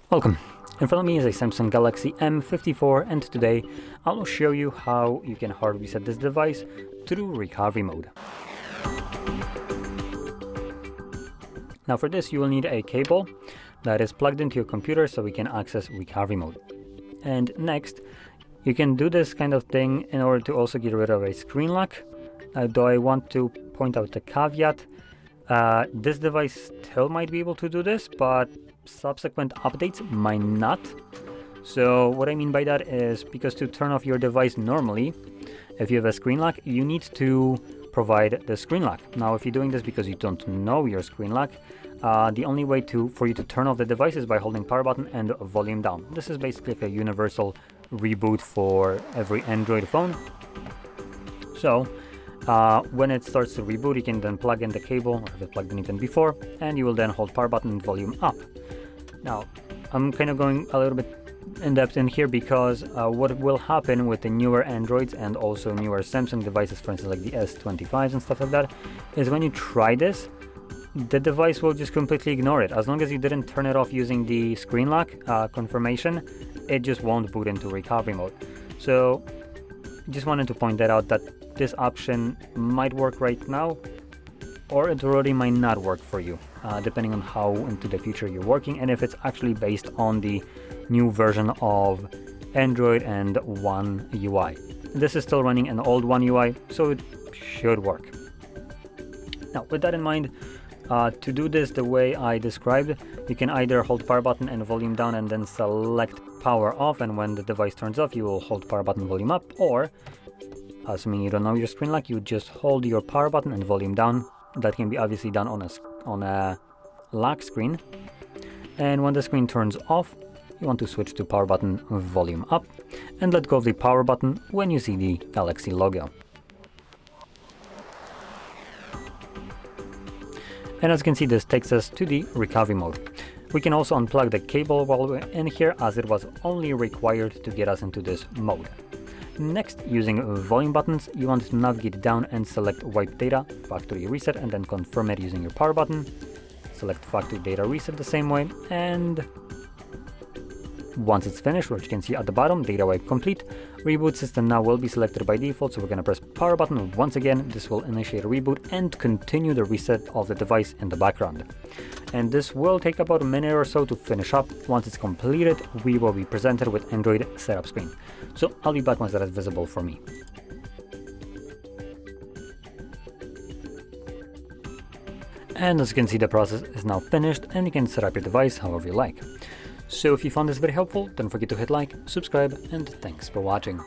Welcome. In front of me is a Samsung Galaxy M54, and today I will show you how you can hard reset this device through recovery mode. Now for this you will need a cable that is plugged into your computer so we can access recovery mode. And next you can do this kind of thing in order to also get rid of a screen lock. Though I want to point out a caveat, this device still might be able to do this, but subsequent updates might not. So what I mean by that is, because to turn off your device normally, if you have a screen lock, you need to provide the screen lock. Now if you're doing this because you don't know your screen lock, the only way for you to turn off the device is by holding power button and volume down. This is basically like a universal reboot for every Android phone. So when it starts to reboot, you can then plug in the cable, or have it plugged in even before, and you will then hold power button and volume up. Now, I'm kind of going a little bit in depth in here because what will happen with the newer Androids and also newer Samsung devices, for instance like the S25s and stuff like that, is when you try this, the device will just completely ignore it. As long as you didn't turn it off using the screen lock confirmation, it just won't boot into recovery mode. So, just wanted to point that out, that this option might work right now, or it already might not work for you, depending on how into the future you're working and if it's actually based on the new version of Android and One UI. This is still running an old One UI, so it should work. Now, with that in mind, to do this the way I described, you can either hold power button and volume down and then select power off, and when the device turns off you will hold power button volume up, or assuming you don't know your screen lock, you just hold your power button and volume down. That can be obviously done on a lock screen, and when the screen turns off you want to switch to power button volume up and let go of the power button when you see the Galaxy logo. And as you can see, this takes us to the recovery mode. We can also unplug the cable while we're in here, as it was only required to get us into this mode. Next, using volume buttons, you want to navigate down and select wipe data, factory reset, and then confirm it using your power button. Select factory data reset the same way, and once it's finished, which you can see at the bottom, data wipe complete, reboot system now will be selected by default, so we're going to press power button once again. This will initiate a reboot and continue the reset of the device in the background. And this will take about a minute or so to finish up. Once it's completed, we will be presented with Android setup screen. So I'll be back once that is visible for me. And as you can see, the process is now finished and you can set up your device however you like. So if you found this very helpful, don't forget to hit like, subscribe, and thanks for watching.